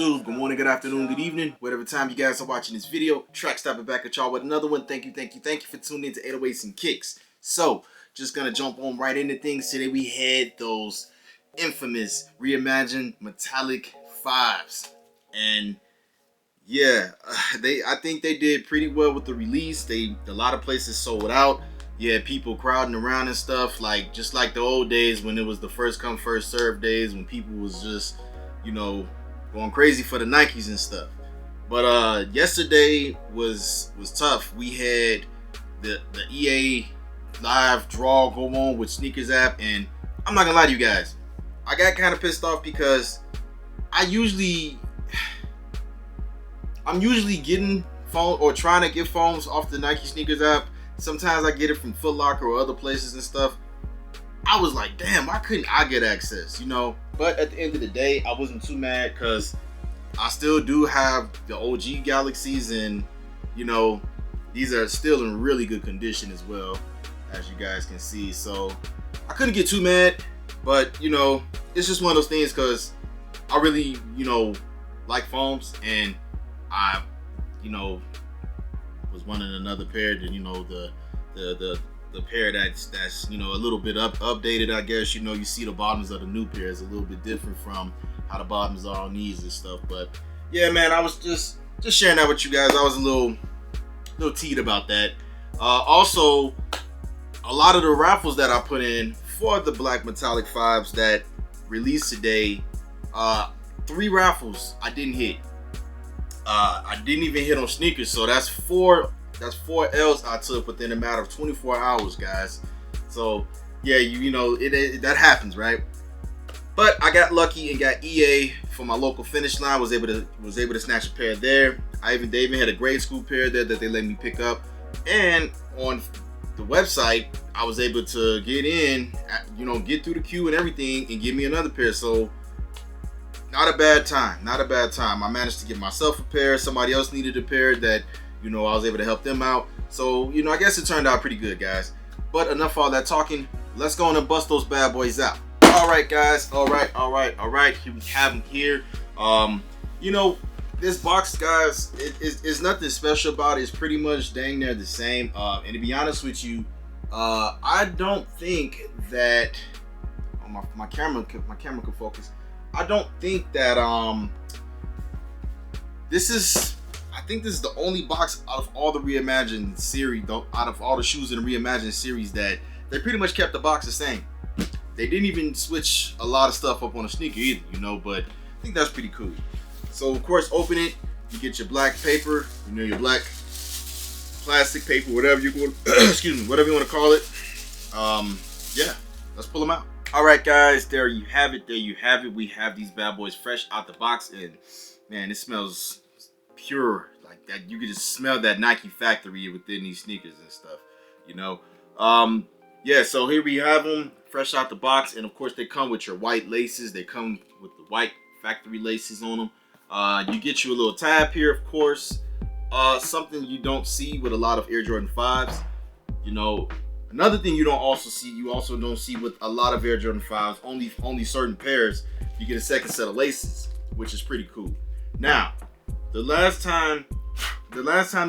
YouTube? Good morning, good afternoon, good evening, whatever time you guys are watching this video. Track stopping back at y'all with another one. Thank you for tuning in to 808s and Kicks. So, just gonna jump on right into things. Today we had those infamous reimagined metallic 5s, and yeah, I think they did pretty well with the release. A lot of places sold out. You had people crowding around and stuff, like just like the old days when it was the first come first serve days, when people was just, you know, going crazy for the Nikes and stuff. But yesterday was tough. We had the EA live draw go on with Sneakers app, and I'm not gonna lie to you guys, I got kind of pissed off because I'm usually getting phone or trying to get phones off the Nike Sneakers app. Sometimes I get it from Foot Locker or other places and stuff. I was like, damn, why couldn't I get access, you know? But at the end of the day, I wasn't too mad because I still do have the OG Galaxies, and you know, these are still in really good condition as well, as you guys can see. So I couldn't get too mad, but you know, it's just one of those things because I really, you know, like foams, and I, you know, was wanting another pair that, you know, the pair that's you know, a little bit updated, I guess. You know, you see the bottoms of the new pair is a little bit different from how the bottoms are on these and stuff. But yeah, man, I was just sharing that with you guys. I was a little teed about that. Also, a lot of the raffles that I put in for the black metallic 5s that released today, 3 raffles I didn't hit. I didn't even hit on sneakers, so that's four L's I took within a matter of 24 hours, guys. So yeah, you know, that happens, right? But I got lucky and got EA for my local finish line. Was able to snatch a pair there. They even had a grade school pair there that they let me pick up, and on the website I was able to get in, you know, get through the queue and everything, and give me another pair. So not a bad time. I managed to get myself a pair. Somebody else needed a pair that, you know, I was able to help them out. So, you know, I guess it turned out pretty good, guys. But enough of all that talking. Let's go on and bust those bad boys out. All right, guys. All right. Here we have them here. You know, this box, guys, it's nothing special about it. It's pretty much dang near the same. And to be honest with you, I don't think that my camera can focus. I don't think that I think this is the only box out of all the Reimagined series, though, out of all the shoes in the Reimagined series, that they pretty much kept the box the same. They didn't even switch a lot of stuff up on the sneaker either, you know, but I think that's pretty cool. So of course, open it, you get your black paper, you know, your black plastic paper, whatever you want excuse me, whatever you want to call it. Yeah, let's pull them out. All right, guys, there you have it. We have these bad boys fresh out the box, and man, it smells pure like that. You can just smell that Nike factory within these sneakers and stuff, you know. Yeah, so here we have them fresh out the box, and of course they come with your white laces. They come with the white factory laces on them. You get you a little tab here, of course. Something you don't see with a lot of Air Jordan 5s, you know. Another thing you also don't see with a lot of Air Jordan 5s, only certain pairs, you get a second set of laces, which is pretty cool. Now, the last time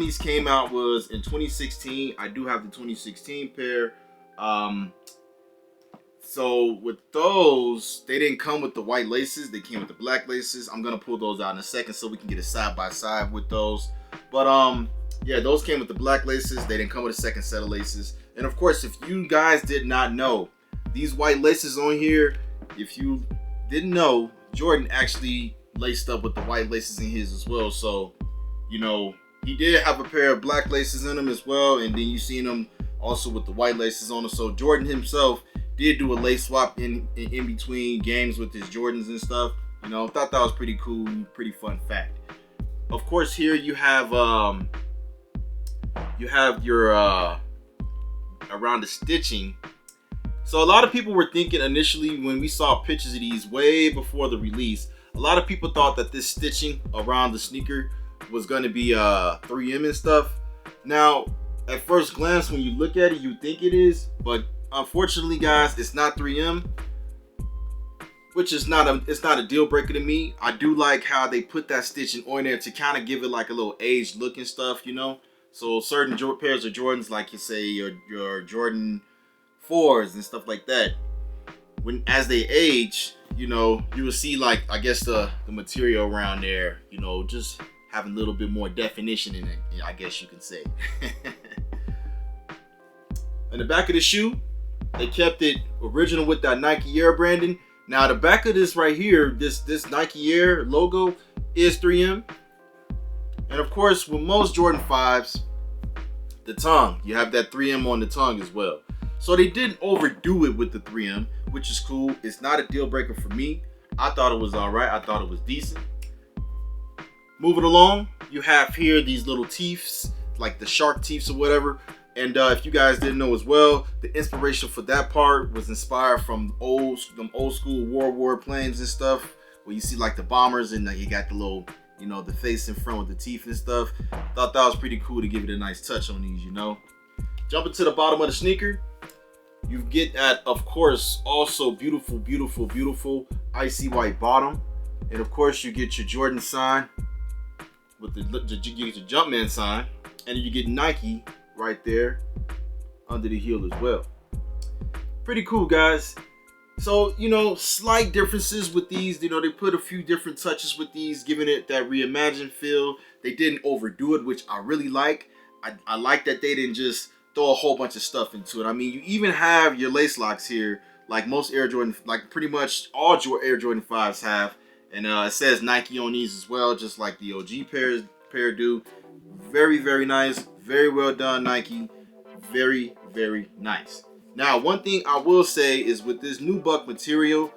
these came out was in 2016. I do have the 2016 pair. So with those, they didn't come with the white laces. They came with the black laces. I'm gonna pull those out in a second so we can get a side by side with those. But yeah, those came with the black laces. They didn't come with a second set of laces. And of course, if you guys did not know, these white laces on here, if you didn't know, Jordan actually laced up with the white laces in his as well. So, you know, he did have a pair of black laces in them as well. And then you seen him also with the white laces on them. So Jordan himself did do a lace swap in between games with his Jordans and stuff. You know, thought that was pretty cool, pretty fun fact. Of course, here you have your around the stitching. So a lot of people were thinking initially, when we saw pictures of these way before the release, a lot of people thought that this stitching around the sneaker was going to be 3M and stuff. Now, at first glance, when you look at it, you think it is, but unfortunately, guys, it's not 3M. which is not a deal breaker to me. I do like how they put that stitching on there to kind of give it like a little aged look and stuff, you know. So certain pairs of Jordans, like you say your Jordan 4s and stuff like that, when as they age, you know, you will see like, I guess the material around there, you know, just having a little bit more definition in it, I guess you can say. In the back of the shoe, they kept it original with that Nike Air branding. Now the back of this right here, this Nike Air logo is 3M. And of course, with most Jordan 5s, the tongue, you have that 3M on the tongue as well. So they didn't overdo it with the 3M, which is cool. It's not a deal breaker for me. I thought it was all right. I thought it was decent. Moving along, you have here these little teeths, like the shark teeths or whatever. And if you guys didn't know as well, the inspiration for that part was inspired from them old school World War planes and stuff, where you see like the bombers and you got the little, you know, the face in front with the teeth and stuff. Thought that was pretty cool to give it a nice touch on these, you know. Jumping to the bottom of the sneaker, you get at, of course, also beautiful, beautiful, beautiful icy white bottom. And of course, you get your Jordan sign with you get your Jumpman sign, and you get Nike right there under the heel as well. Pretty cool, guys. So, you know, slight differences with these. You know, they put a few different touches with these, giving it that reimagined feel. They didn't overdo it, which I really like. I like that they didn't just throw a whole bunch of stuff into it. I mean, you even have your lace locks here, like most Air Jordan, like pretty much all Air Jordan 5s have. And it says Nike on these as well, just like the OG pair do. Very, very nice. Very well done, Nike. Very, very nice. Now, one thing I will say is with this nubuck material,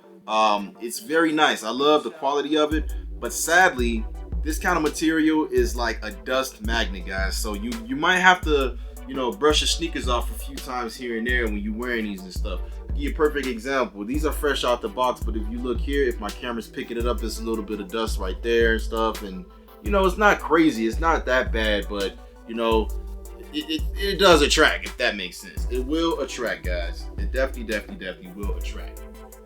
it's very nice. I love the quality of it, but sadly, this kind of material is like a dust magnet, guys. So you might have to, you know, brush your sneakers off a few times here and there when you're wearing these and stuff. I'll give you a perfect example. These are fresh out the box, but if you look here, if my camera's picking it up, there's a little bit of dust right there and stuff. And, you know, it's not crazy. It's not that bad, but, you know, it does attract, if that makes sense. It will attract, guys. It definitely will attract.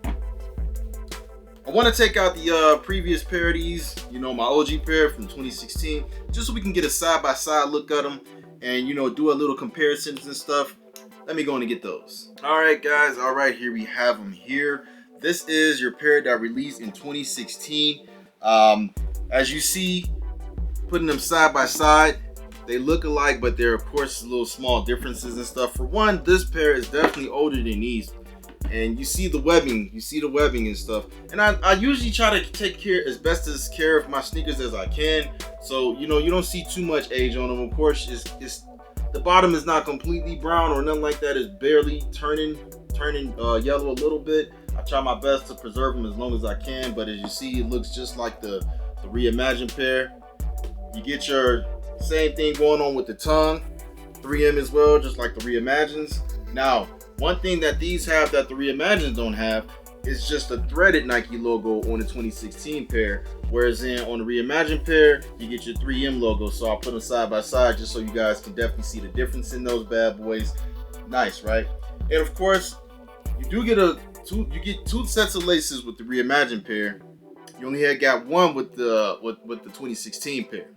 I want to take out the previous pair of these, you know, my OG pair from 2016, just so we can get a side-by-side look at them and, you know, do a little comparisons and stuff. Let me go in and get those. All right, guys. All right, here we have them here. This is your pair that released in 2016. As you see, putting them side by side, they look alike, but there are, of course, little small differences and stuff. For one, this pair is definitely older than these. And you see the webbing, and stuff. And I usually try to take care of my sneakers as I can. So, you know, you don't see too much age on them. Of course, it's the bottom is not completely brown or nothing like that. It's barely turning yellow a little bit. I try my best to preserve them as long as I can. But as you see, it looks just like the Reimagined pair. You get your same thing going on with the tongue, 3M as well, just like the Reimagineds. Now, one thing that these have that the Reimagineds don't have is just a threaded Nike logo on the 2016 pair, whereas on the Reimagined pair, you get your 3M logo. So I'll put them side by side just so you guys can definitely see the difference in those bad boys. Nice, right? And of course, you do get two sets of laces with the Reimagined pair. You only got one with the 2016 pair.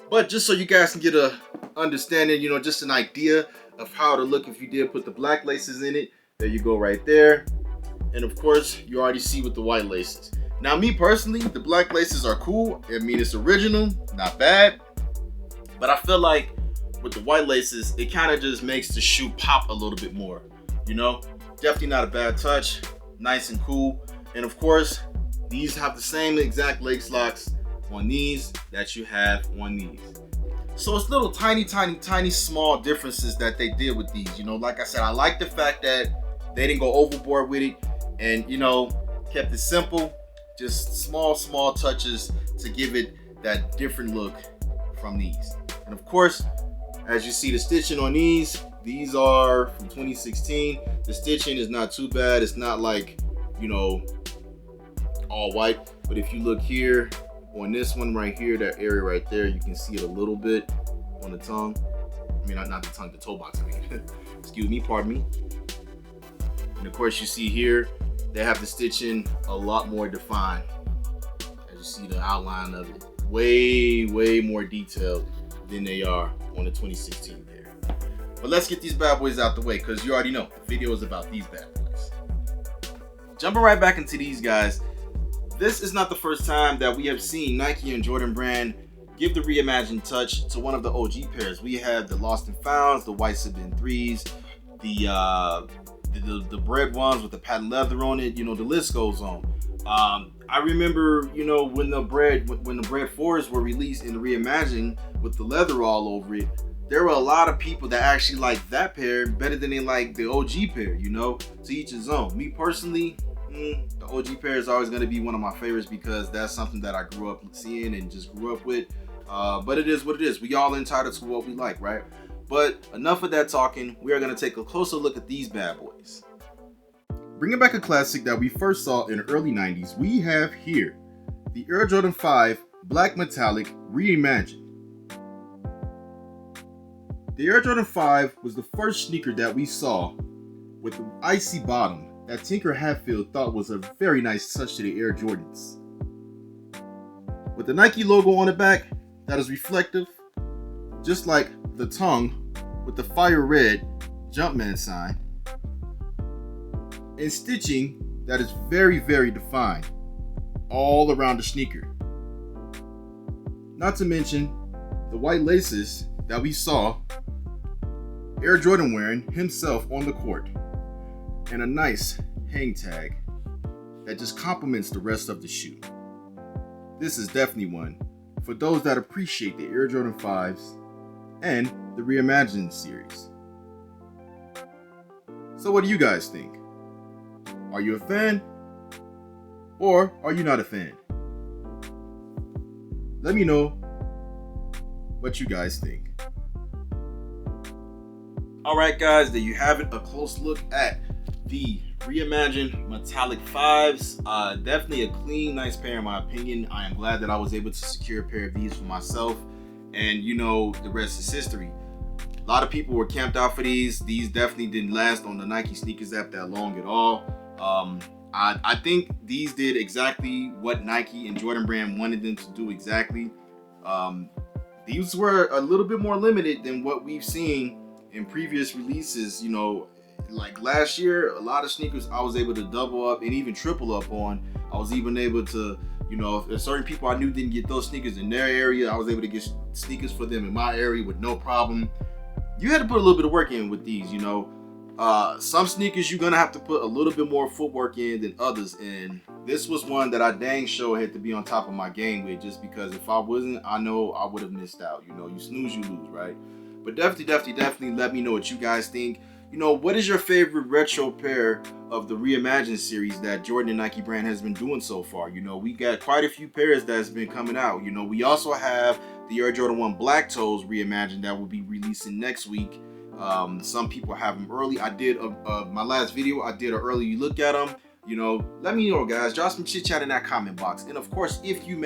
But just so you guys can get a understanding, you know, just an idea of how to look if you did put the black laces in it. There you go right there. And of course, you already see with the white laces. Now, me personally, the black laces are cool. I mean, it's original, not bad. But I feel like with the white laces, it kind of just makes the shoe pop a little bit more. You know, definitely not a bad touch. Nice and cool. And of course, these have the same exact lace locks on these that you have on these. So it's little tiny small differences that they did with these. You know, like I said, I like the fact that they didn't go overboard with it and, you know, kept it simple. Just small touches to give it that different look from these. And of course, as you see the stitching on these are from 2016. The stitching is not too bad. It's not like, you know, all white. But if you look here, on this one right here, that area right there, you can see it a little bit on the tongue. I mean, not the tongue, the toe box. I mean, excuse me, pardon me. And of course, you see here they have the stitching a lot more defined. As you see the outline of it, way more detailed than they are on the 2016 pair. But let's get these bad boys out the way, because you already know the video is about these bad boys. Jumping right back into these guys, this is not the first time that we have seen Nike and Jordan Brand give the reimagined touch to one of the OG pairs. We have the Lost and Founds, the White Sibin 3s, the bread ones with the patent leather on it. You know, the list goes on. I remember, you know, when the bread 4s were released in the reimagined with the leather all over it, there were a lot of people that actually liked that pair better than they liked the OG pair. You know, to each his own. Me personally, the OG pair is always going to be one of my favorites because that's something that I grew up seeing and just grew up with. But it is what it is. We all entitled to what we like, right? But enough of that talking. We are going to take a closer look at these bad boys. Bringing back a classic that we first saw in the early 90s, we have here the Air Jordan 5 Black Metallic Reimagined. The Air Jordan 5 was the first sneaker that we saw with the icy bottom that Tinker Hatfield thought was a very nice touch to the Air Jordans. With the Nike logo on the back that is reflective, just like the tongue with the fire red Jumpman sign, and stitching that is very defined all around the sneaker. Not to mention the white laces that we saw Air Jordan wearing himself on the court, and a nice hang tag that just complements the rest of the shoe. This is definitely one for those that appreciate the Air Jordan 5s and the Reimagined series. So what do you guys think? Are you a fan? Or are you not a fan? Let me know what you guys think. Alright guys, there you have it, a close look at the Reimagined Metallic 5s. Definitely a clean, nice pair in my opinion. I am glad that I was able to secure a pair of these for myself. And you know, the rest is history. A lot of people were camped out for these. These definitely didn't last on the Nike sneakers app that long at all. I think these did exactly what Nike and Jordan Brand wanted them to do exactly. These were a little bit more limited than what we've seen in previous releases. You know, like last year, a lot of sneakers I was able to double up and even triple up on. I was even able to, you know, if certain people I knew didn't get those sneakers in their area, I was able to get sneakers for them in my area with no problem. You had to put a little bit of work in with these, you know. Some sneakers you're gonna have to put a little bit more footwork in than others, and this was one that I dang sure had to be on top of my game with, just because if I wasn't, I know I would have missed out. You know, you snooze, you lose, right? But definitely let me know what you guys think. You know, what is your favorite retro pair of the Reimagined series that Jordan and Nike Brand has been doing so far? You know, we got quite a few pairs that's been coming out. You know, we also have the Air Jordan 1 Black Toes Reimagined that will be releasing next week. Some people have them early. I did my last video, I did an early look at them. You know, let me know, guys. Drop some chit chat in that comment box. And of course, if you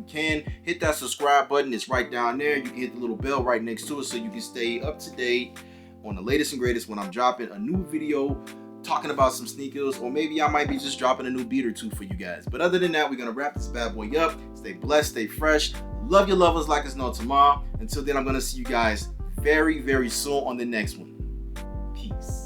can, hit that subscribe button. It's right down there. You can hit the little bell right next to it so you can stay up to date on the latest and greatest when I'm dropping a new video talking about some sneakers, or maybe I might be just dropping a new beat or two for you guys. But other than that, we're gonna wrap this bad boy up. Stay blessed, stay fresh. Love your lovers like it's no tomorrow. Until then, I'm gonna see you guys very soon on the next one. Peace.